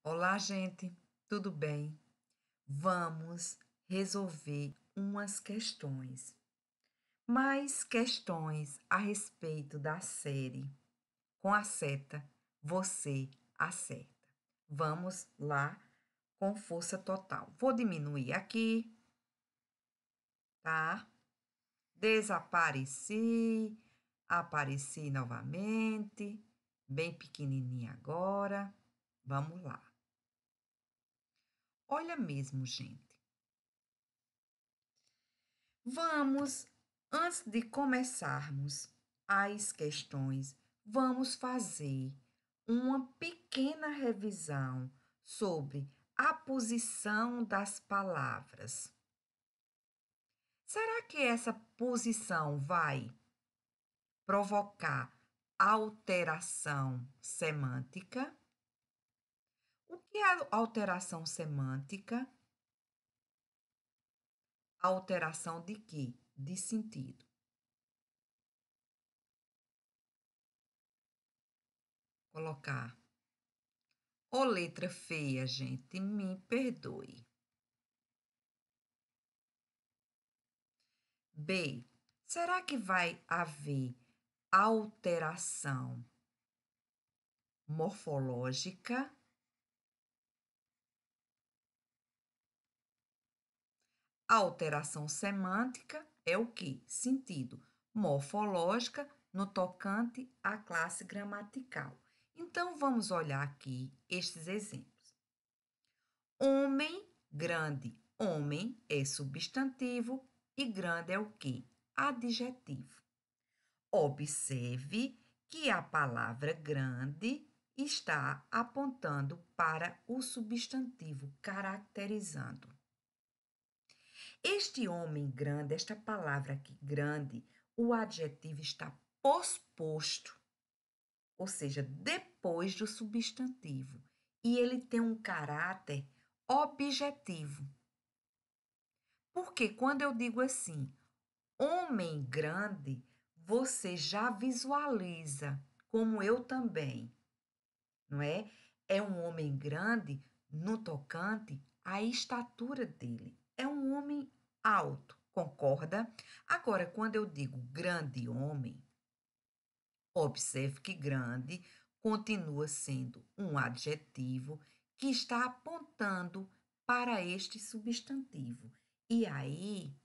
Olá, gente, tudo bem? Vamos resolver umas questões, mais questões a respeito da série. Com a seta, você acerta. Vamos lá com força total. Vou diminuir aqui, tá? Desapareci, apareci novamente, bem pequenininha agora. Vamos lá. Olha mesmo, gente. Vamos, antes de começarmos as questões, vamos fazer uma pequena revisão sobre a posição das palavras. Será que essa posição vai provocar alteração semântica? O que é alteração semântica? Alteração de quê? De sentido. Colocar ou letra feia, gente, me perdoe. B. Será que vai haver alteração morfológica? Alteração semântica é o que? Sentido. Morfológica no tocante à classe gramatical. Então, vamos olhar aqui estes exemplos. Homem, grande. Homem é substantivo e grande é o que? Adjetivo. Observe que a palavra grande está apontando para o substantivo, caracterizando. Este homem grande, esta palavra aqui, grande, o adjetivo está posposto, ou seja, depois do substantivo, e ele tem um caráter objetivo. Porque quando eu digo assim, homem grande, você já visualiza, como eu também, não é? É um homem grande no tocante à estatura dele. É um homem alto, concorda? Agora, quando eu digo grande homem, observe que grande continua sendo um adjetivo que está apontando para este substantivo. E aí,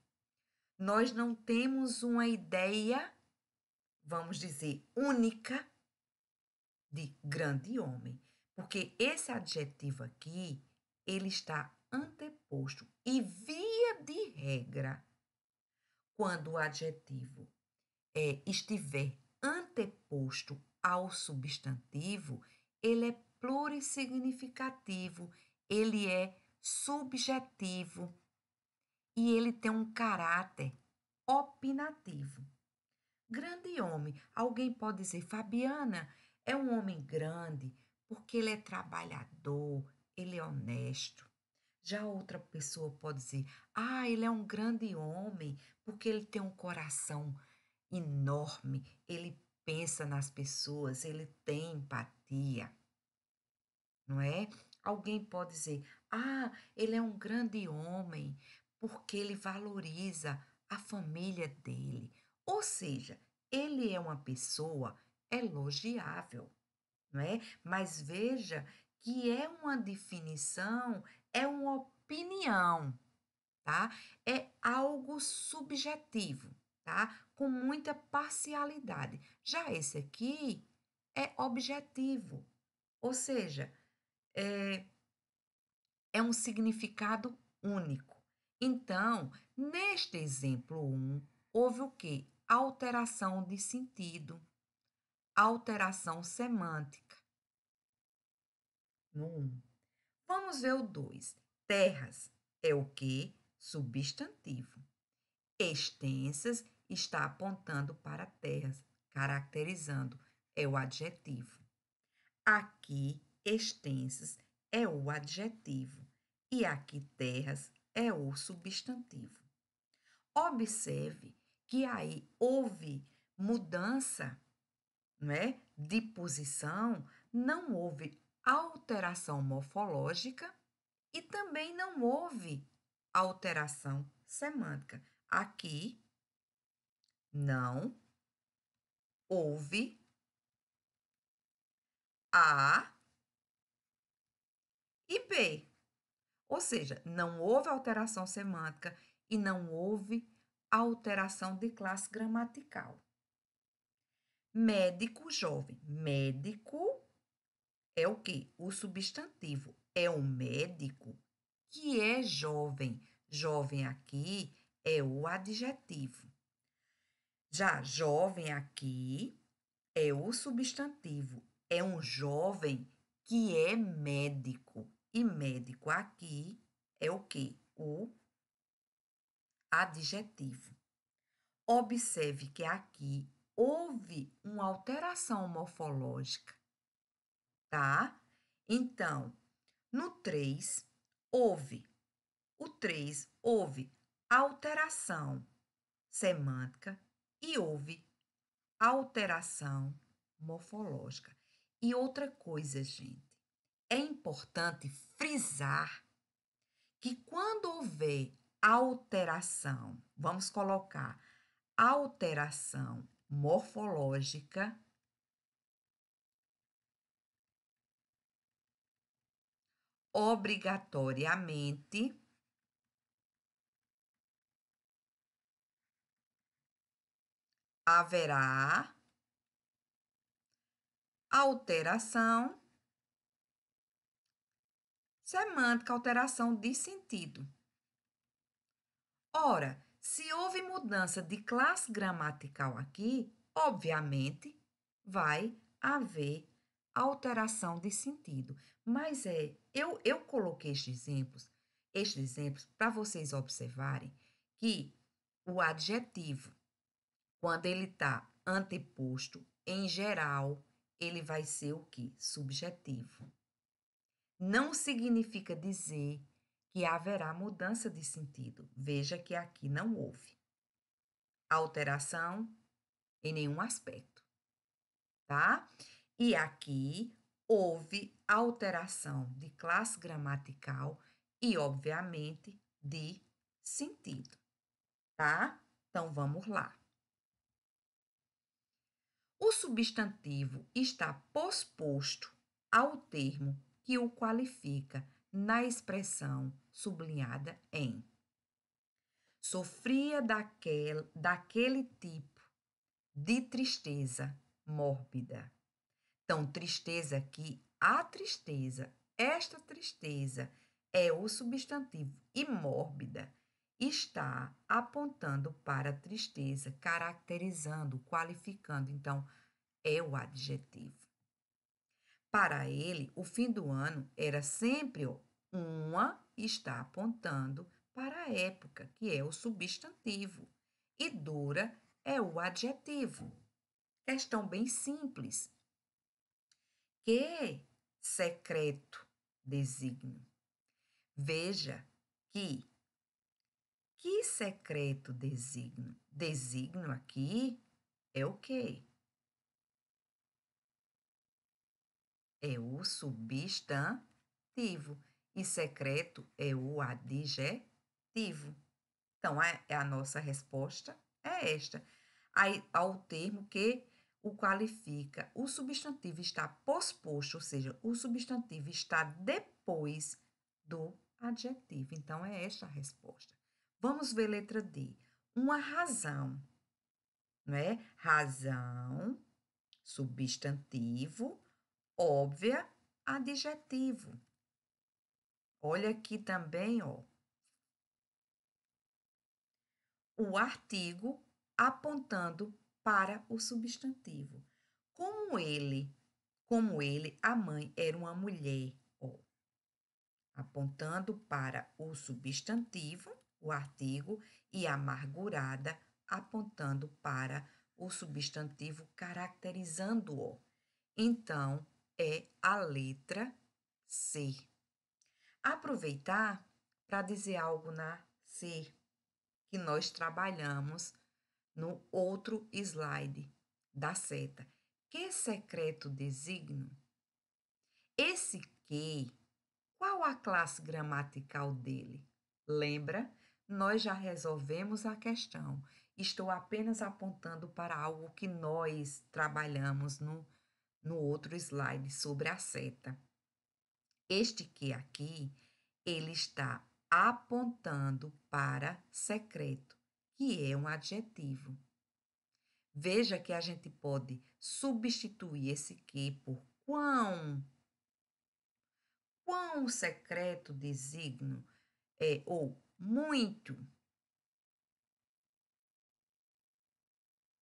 nós não temos uma ideia, vamos dizer, única de grande homem, porque esse adjetivo aqui, ele está anteposto e via de regra, quando o adjetivo estiver anteposto ao substantivo, ele é plurissignificativo, ele é subjetivo e ele tem um caráter opinativo. Grande homem. Alguém pode dizer, Fabiana, é um homem grande porque ele é trabalhador, ele é honesto. Já outra pessoa pode dizer, ele é um grande homem porque ele tem um coração enorme, ele pensa nas pessoas, ele tem empatia, não é? Alguém pode dizer, ele é um grande homem porque ele valoriza a família dele. Ou seja, ele é uma pessoa elogiável, não é? Mas veja que é uma definição, é uma opinião, tá? É algo subjetivo, tá? Com muita parcialidade. Já esse aqui é objetivo, ou seja, é, é um significado único. Então, neste exemplo 1, houve o quê? Alteração de sentido, alteração semântica. No 1. Vamos ver o 2. Terras é o quê? Substantivo. Extensas está apontando para terras, caracterizando, é o adjetivo. Aqui, extensas é o adjetivo e aqui, terras é o substantivo. Observe que aí houve mudança, não é, de posição, não houve alteração morfológica e também não houve alteração semântica. Aqui não houve A e B. Ou seja, não houve alteração semântica e não houve alteração de classe gramatical. Médico jovem. Médico é o quê? O substantivo. É o médico que é jovem. Jovem aqui é o adjetivo. Já jovem aqui é o substantivo. É um jovem que é médico. E médico aqui é o quê? O adjetivo. Observe que aqui houve uma alteração morfológica, tá? Então, no 3, houve alteração semântica e houve alteração morfológica. E outra coisa, gente, é importante frisar que quando houver alteração, vamos colocar alteração morfológica, obrigatoriamente haverá alteração semântica, alteração de sentido. Ora, se houve mudança de classe gramatical aqui, obviamente vai haver alteração de sentido. Mas eu coloquei estes exemplos para vocês observarem que o adjetivo, quando ele está anteposto, em geral, ele vai ser o quê? Subjetivo. Não significa dizer que haverá mudança de sentido. Veja que aqui não houve alteração em nenhum aspecto, tá? E aqui houve alteração de classe gramatical e, obviamente, de sentido, tá? Então, vamos lá. O substantivo está posposto ao termo que o qualifica na expressão sublinhada em. Sofria daquele tipo de tristeza mórbida. Então, tristeza aqui, a tristeza, esta tristeza é o substantivo e mórbida está apontando para a tristeza, caracterizando, qualificando. Então, é o adjetivo. Para ele, o fim do ano era sempre uma está apontando para a época, que é o substantivo, e dura é o adjetivo. Questão bem simples. Que secreto designo? Veja que secreto designo? Designo aqui é o quê? É o substantivo. E secreto é o adjetivo. Então, a nossa resposta é esta. Aí, ao termo que o qualifica, o substantivo está posposto, ou seja, o substantivo está depois do adjetivo. Então, é esta a resposta. Vamos ver letra D. Uma razão, não é? Razão, substantivo, óbvia, adjetivo. Olha aqui também, ó, o artigo apontando para o substantivo. Como ele, a mãe era uma mulher, ó, apontando para o substantivo, o artigo, e amargurada, apontando para o substantivo, caracterizando-o. Então, é a letra C. Aproveitar para dizer algo na C, que nós trabalhamos no outro slide da seta. Que secreto designo? Esse que, qual a classe gramatical dele? Lembra? Nós já resolvemos a questão. Estou apenas apontando para algo que nós trabalhamos no outro slide sobre a seta. Este que aqui, ele está apontando para secreto, que é um adjetivo. Veja que a gente pode substituir esse que por quão secreto designo é, ou muito,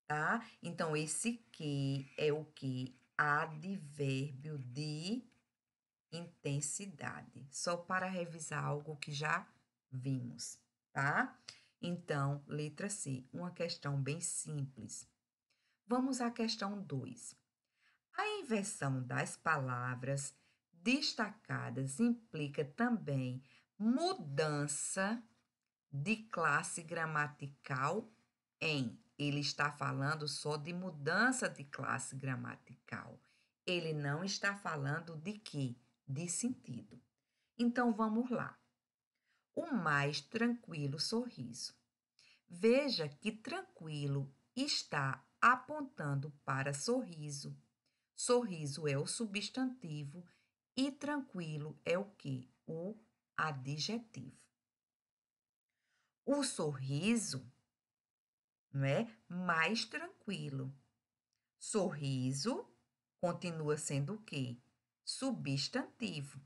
tá? Então, esse que é o que? Advérbio de intensidade. Só para revisar algo que já vimos, tá? Então, letra C, uma questão bem simples. Vamos à questão 2. A inversão das palavras destacadas implica também mudança de classe gramatical em. Ele está falando só de mudança de classe gramatical. Ele não está falando de quê? De sentido. Então, vamos lá. O mais tranquilo sorriso. Veja que tranquilo está apontando para sorriso. Sorriso é o substantivo e tranquilo é o quê? O adjetivo. O sorriso, não é? Mais tranquilo. Sorriso continua sendo o quê? Substantivo.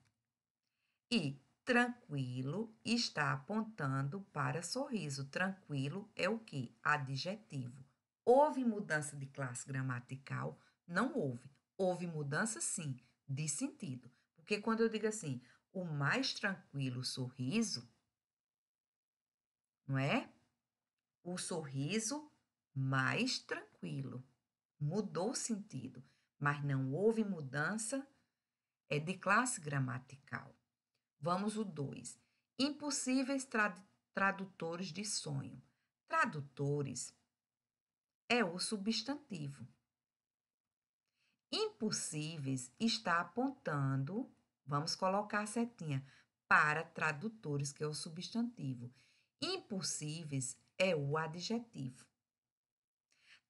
E tranquilo está apontando para sorriso. Tranquilo é o quê? Adjetivo. Houve mudança de classe gramatical? Não houve. Houve mudança, sim, de sentido. Porque quando eu digo assim, o mais tranquilo sorriso, não é? O sorriso mais tranquilo. Mudou o sentido, mas não houve mudança de classe gramatical. Vamos o 2. Impossíveis tradutores de sonho. Tradutores é o substantivo. Impossíveis está apontando, vamos colocar a setinha, para tradutores, que é o substantivo. Impossíveis é o adjetivo.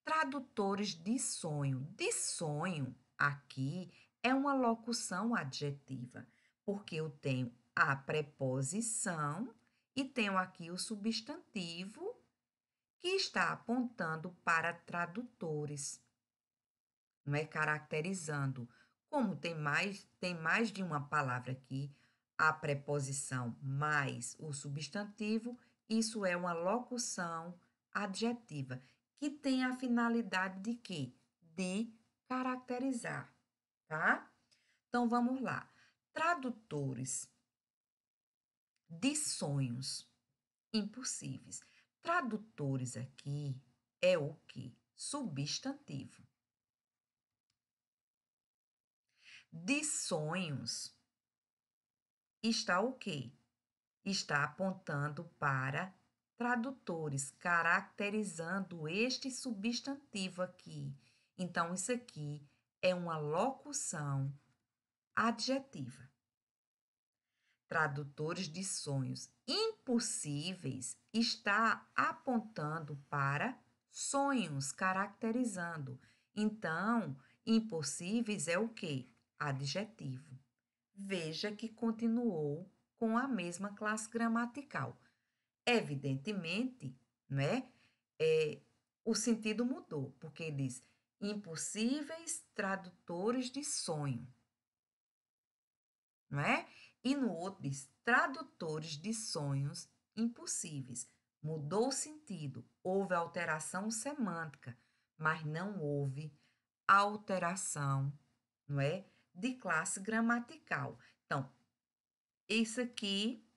Tradutores de sonho. De sonho, aqui, é uma locução adjetiva, porque eu tenho a preposição e tenho aqui o substantivo que está apontando para tradutores, não é? Caracterizando. Como tem mais de uma palavra aqui, a preposição mais o substantivo, isso é uma locução adjetiva, que tem a finalidade de quê? De caracterizar, tá? Então, vamos lá. Tradutores de sonhos impossíveis. Tradutores aqui é o quê? Substantivo. De sonhos está o quê? Está apontando para tradutores, caracterizando este substantivo aqui. Então, isso aqui é uma locução adjetiva. Tradutores de sonhos impossíveis está apontando para sonhos, caracterizando. Então, impossíveis é o quê? Adjetivo. Veja que continuou com a mesma classe gramatical. Evidentemente, né, o sentido mudou, porque diz impossíveis tradutores de sonho, não é? E no outro diz tradutores de sonhos impossíveis. Mudou o sentido, houve alteração semântica, mas não houve alteração, não é? De classe gramatical. Então, isso aqui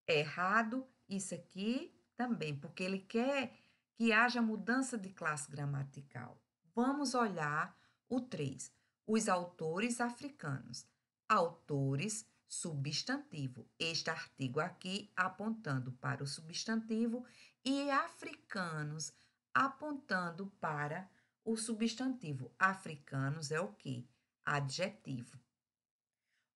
é errado, isso aqui também, porque ele quer que haja mudança de classe gramatical. Vamos olhar o 3. Os autores africanos. Autores, substantivo. Este artigo aqui apontando para o substantivo e africanos apontando para o substantivo. Africanos é o quê? Adjetivo.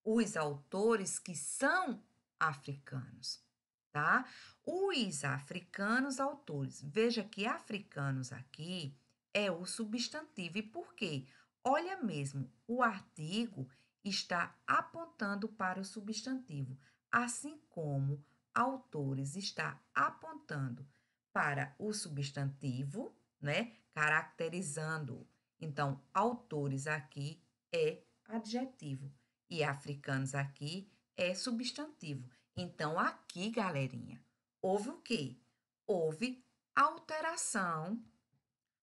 os autores que são africanos, tá? Os africanos autores. Veja que africanos aqui é o substantivo. E por quê? Olha mesmo, o artigo está apontando para o substantivo, assim como autores está apontando para o substantivo, né? Caracterizando. Então, autores aqui é adjetivo e africanos aqui é substantivo. Então, aqui, galerinha, houve o quê? Houve alteração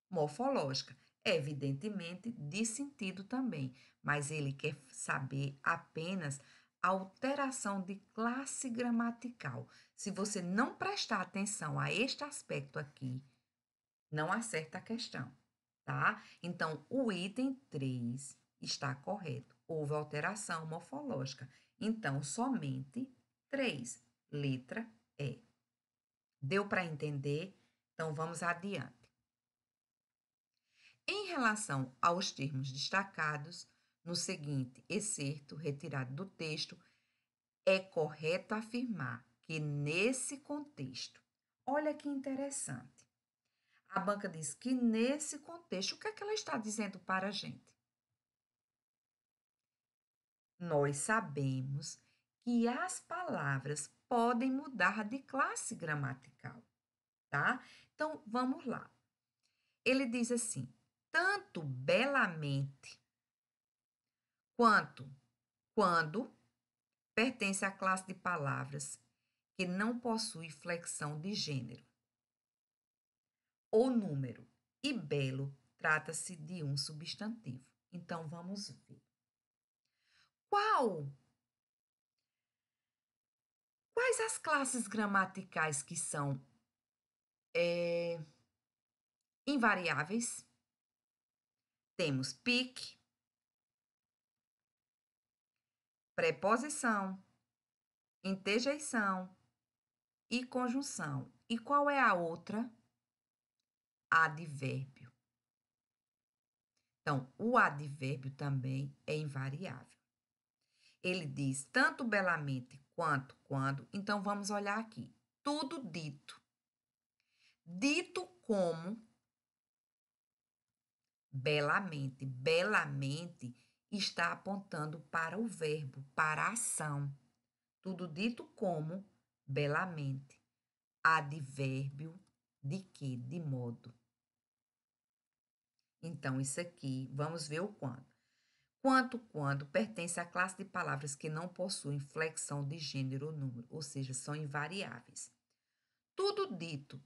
morfológica, evidentemente de sentido também, mas ele quer saber apenas a alteração de classe gramatical. Se você não prestar atenção a este aspecto aqui, não acerta a questão, tá? Então, o item 3 está correto. Houve alteração morfológica. Então, somente 3. Letra E. Deu para entender? Então, vamos adiante. Em relação aos termos destacados, no seguinte excerto retirado do texto, é correto afirmar que nesse contexto, olha que interessante. A banca diz que nesse contexto, o que é que ela está dizendo para a gente? Nós sabemos que as palavras podem mudar de classe gramatical, tá? Então, vamos lá. Ele diz assim: tanto belamente quanto quando pertence à classe de palavras que não possui flexão de gênero ou número, e belo trata-se de um substantivo. Então, vamos ver. Qual? Quais as classes gramaticais que são invariáveis? Temos pique, preposição, interjeição e conjunção. E qual é a outra? Advérbio. Então, o advérbio também é invariável. Ele diz tanto belamente quanto quando. Então, vamos olhar aqui. Tudo dito. Dito como belamente. Belamente está apontando para o verbo, para a ação. Tudo dito como belamente. Advérbio de quê? De modo. Então, isso aqui, vamos ver o quando. Quando pertence à classe de palavras que não possuem flexão de gênero ou número, ou seja, são invariáveis. Tudo dito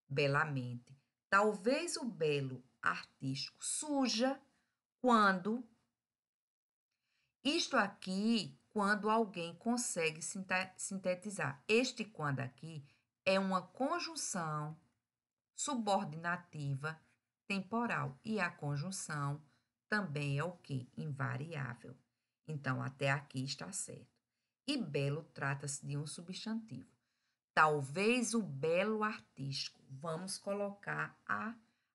belamente. Talvez o belo artístico surja quando. Isto aqui, quando alguém consegue sintetizar. Este quando aqui é uma conjunção subordinativa temporal. E a conjunção também é o quê? Invariável. Então, até aqui está certo. E belo trata-se de um substantivo. Talvez o belo artístico. Vamos colocar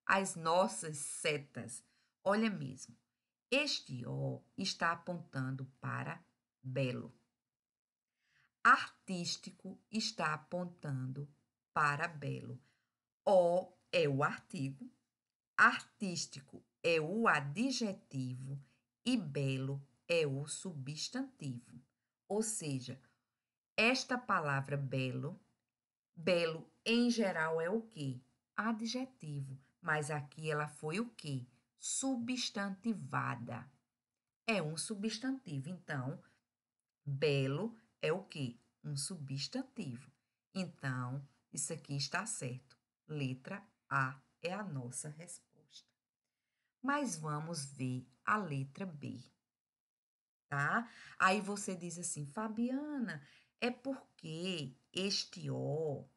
as nossas setas. Olha mesmo, este O está apontando para belo. Artístico está apontando para belo. O é o artigo, artístico é o adjetivo e belo é o substantivo. Ou seja, esta palavra belo, belo em geral é o quê? Adjetivo, mas aqui ela foi o quê? Substantivada. É um substantivo, então, belo é o quê? Um substantivo. Então, isso aqui está certo. Letra A é a nossa resposta. Mas vamos ver a letra B, tá? Aí você diz assim, Fabiana, é porque este O,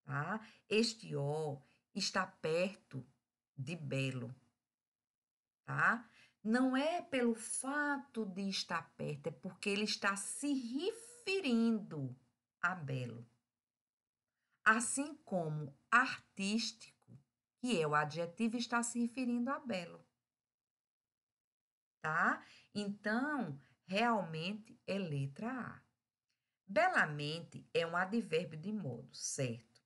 tá? Este O está perto de belo, tá? Não é pelo fato de estar perto, é porque ele está se referindo a belo. Assim como artístico, que é o adjetivo, está se referindo a belo, tá? Então, realmente é letra A. Belamente é um advérbio de modo, certo?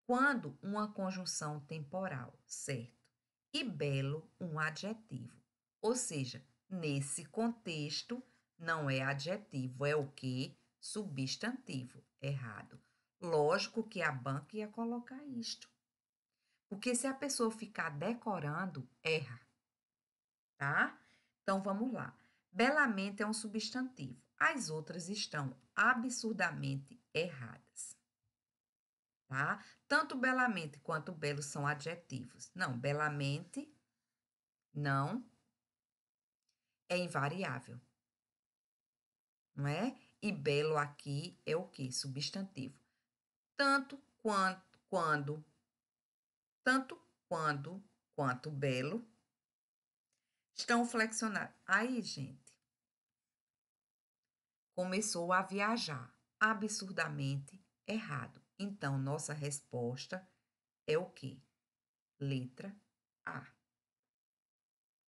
Quando uma conjunção temporal, certo? E belo, um adjetivo. Ou seja, nesse contexto, não é adjetivo, é o quê? Substantivo. Errado. Lógico que a banca ia colocar isto. Porque se a pessoa ficar decorando, erra, tá? Então vamos lá. Belamente é um substantivo. As outras estão absurdamente erradas, tá? Tanto belamente quanto belo são adjetivos. Não, belamente não é invariável, não é? E belo aqui é o quê? Substantivo. Tanto quando, tanto quanto belo estão flexionados. Aí, gente, começou a viajar absurdamente errado. Então, nossa resposta é o quê? Letra A,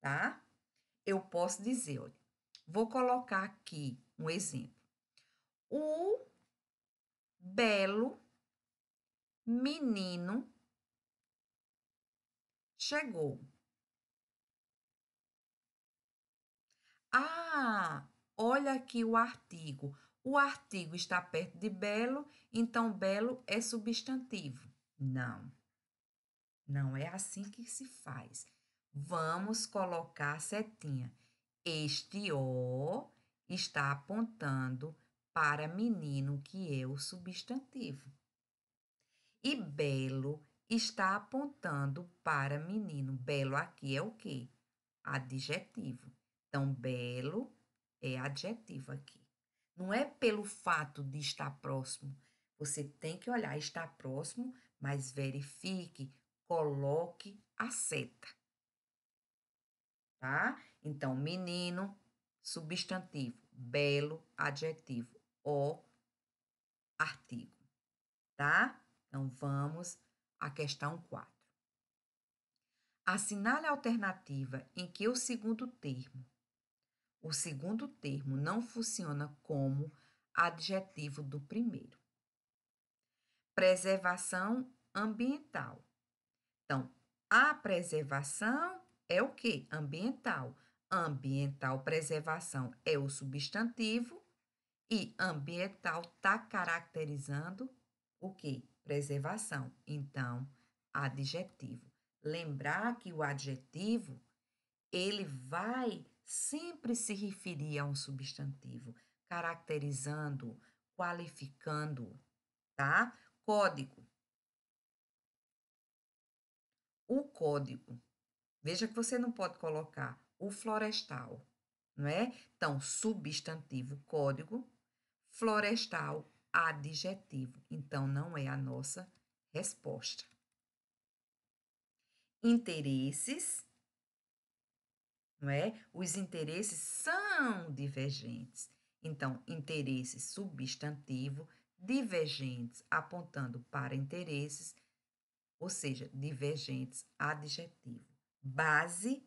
tá? Eu posso dizer, olha, vou colocar aqui um exemplo. O belo menino chegou. Ah, olha aqui o artigo. O artigo está perto de belo, então belo é substantivo. Não, não é assim que se faz. Vamos colocar a setinha. Este O está apontando para menino, que é o substantivo. E belo está apontando para menino. Belo aqui é o quê? Adjetivo. Então, belo é adjetivo aqui. Não é pelo fato de estar próximo. Você tem que olhar, está próximo, mas verifique, coloque a seta, tá? Então, menino, substantivo, belo, adjetivo, o, artigo, tá? Então, vamos à questão 4. Assinale a alternativa em que o segundo termo não funciona como adjetivo do primeiro. Preservação ambiental. Então, a preservação é o quê? Ambiental. Ambiental, preservação é o substantivo e ambiental está caracterizando o quê? Preservação. Então, adjetivo. Lembrar que o adjetivo, ele vai sempre se referir a um substantivo, caracterizando, qualificando, tá? Código. O código. Veja que você não pode colocar o florestal, não é? Então, substantivo, código, florestal, adjetivo. Então, não é a nossa resposta. Interesses, não é? Os interesses são divergentes. Então, interesses, substantivo, divergentes, apontando para interesses, ou seja, divergentes, adjetivo. Base,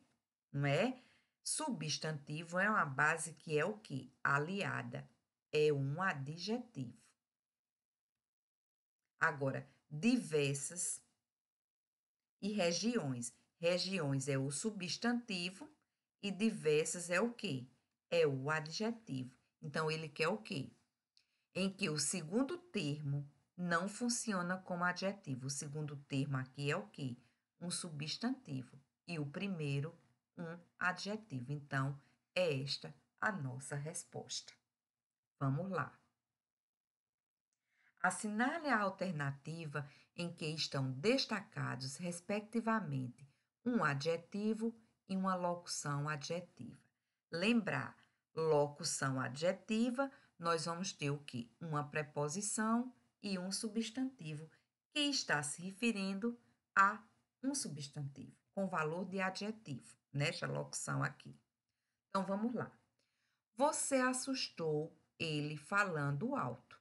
não é? Substantivo é uma base que é o quê? Aliada. É um adjetivo. Agora, diversas e regiões. Regiões é o substantivo e diversas é o quê? É o adjetivo. Então, ele quer o quê? Em que o segundo termo não funciona como adjetivo. O segundo termo aqui é o quê? Um substantivo. E o primeiro, um adjetivo. Então, é esta a nossa resposta. Vamos lá. Assinale a alternativa em que estão destacados, respectivamente, um adjetivo e uma locução adjetiva. Lembrar, locução adjetiva, nós vamos ter o quê? Uma preposição e um substantivo, que está se referindo a um substantivo, com valor de adjetivo, nesta locução aqui. Então, vamos lá. Você assustou ele falando alto.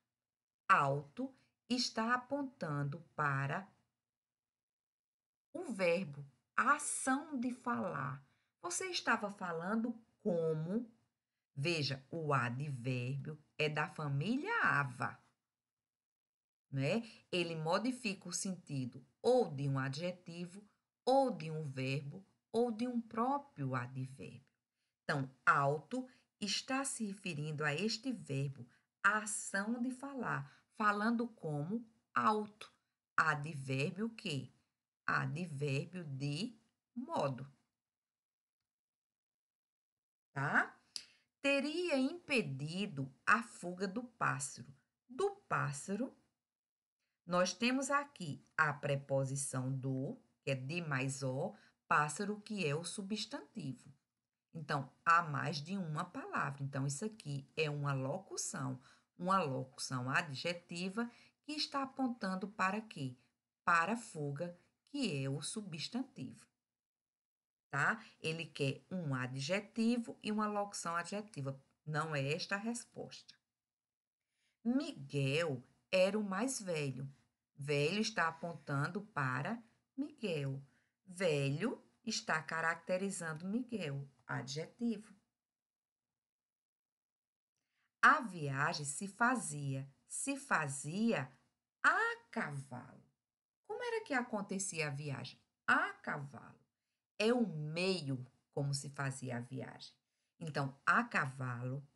Alto está apontando para o verbo, a ação de falar. Você estava falando como Veja, o advérbio é da família ava, né? Ele modifica o sentido ou de um adjetivo, ou de um verbo, ou de um próprio advérbio. Então, alto está se referindo a este verbo, a ação de falar, falando como alto. Advérbio que? Advérbio de modo, tá? Teria impedido a fuga do pássaro. Do pássaro, nós temos aqui a preposição do, que é de mais o, pássaro, que é o substantivo. Então, há mais de uma palavra. Então, isso aqui é uma locução adjetiva que está apontando para quê? Para a fuga, que é o substantivo, tá? Ele quer um adjetivo e uma locução adjetiva. Não é esta a resposta. Miguel era o mais velho. Velho está apontando para Miguel. Velho está caracterizando Miguel. Adjetivo. A viagem se fazia a cavalo. Como era que acontecia a viagem? A cavalo. É o meio como se fazia a viagem. Então, a cavalo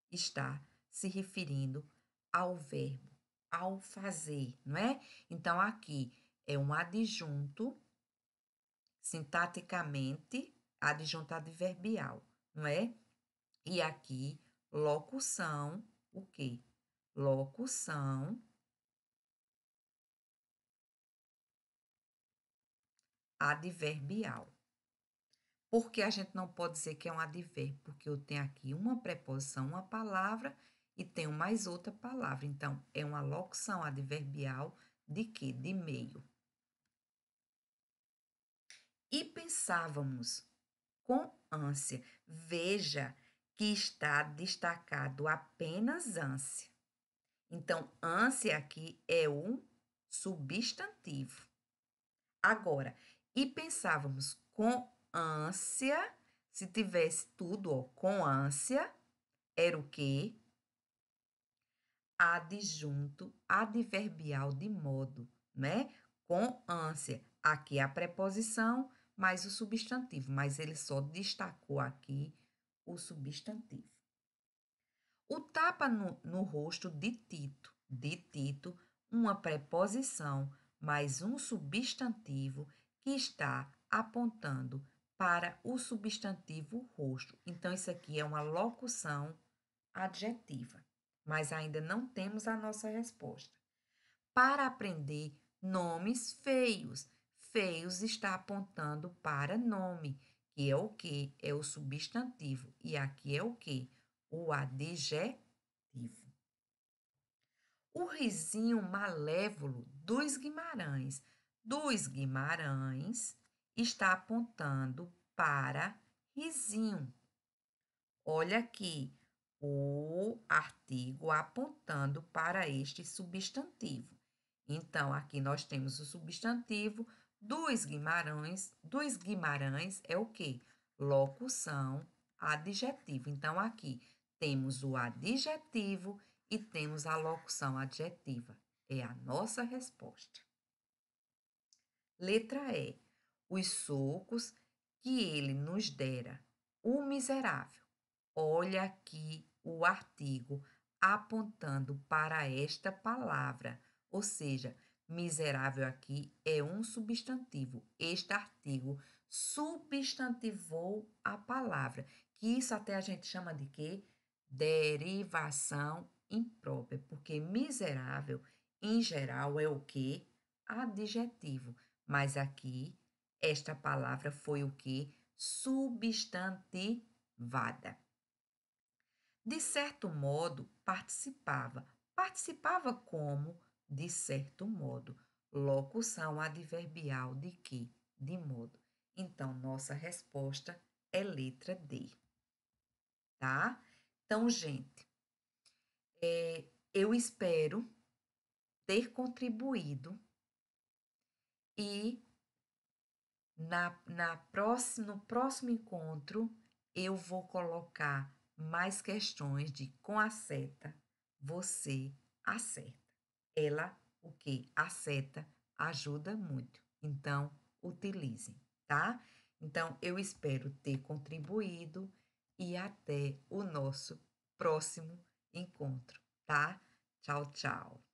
está se referindo ao verbo, ao fazer, não é? Então, aqui é um adjunto, sintaticamente, adjunto adverbial, não é? E aqui, locução, o quê? Locução adverbial. Por que a gente não pode dizer que é um advérbio? Porque eu tenho aqui uma preposição, uma palavra, e tenho mais outra palavra. Então, é uma locução adverbial de quê? De meio. E pensávamos com ânsia. Veja que está destacado apenas ânsia. Então, ânsia aqui é um substantivo. Agora, e pensávamos com ânsia, se tivesse tudo, ó, com ânsia, era o quê? Adjunto adverbial de modo, né? Com ânsia. Aqui é a preposição mais o substantivo, mas ele só destacou aqui o substantivo. O tapa no rosto de Tito, uma preposição mais um substantivo que está apontando para o substantivo rosto. Então, isso aqui é uma locução adjetiva, mas ainda não temos a nossa resposta. Para aprender nomes feios, feios está apontando para nome, que é o que? É o substantivo. E aqui é o que? O adjetivo. O risinho malévolo dos Guimarães, está apontando para risinho. Olha aqui, o artigo apontando para este substantivo. Então, aqui nós temos o substantivo dos Guimarães. Dos Guimarães é o quê? Locução adjetivo. Então, aqui temos o adjetivo e temos a locução adjetiva. É a nossa resposta. Letra E. Os socos que ele nos dera. O miserável. Olha aqui o artigo apontando para esta palavra, ou seja, miserável aqui é um substantivo. Este artigo substantivou a palavra, que isso até a gente chama de quê? Derivação imprópria, porque miserável, em geral, é o quê? Adjetivo, mas aqui esta palavra foi o quê? Substantivada. De certo modo, participava. Participava como? De certo modo. Locução adverbial de quê? De modo. Então, nossa resposta é letra D, tá? Então, gente, eu espero ter contribuído e no próximo encontro eu vou colocar mais questões de com a seta você acerta. Ela, o que? A seta ajuda muito. Então, utilize, tá? Então, eu espero ter contribuído e até o nosso próximo encontro, tá? Tchau, tchau.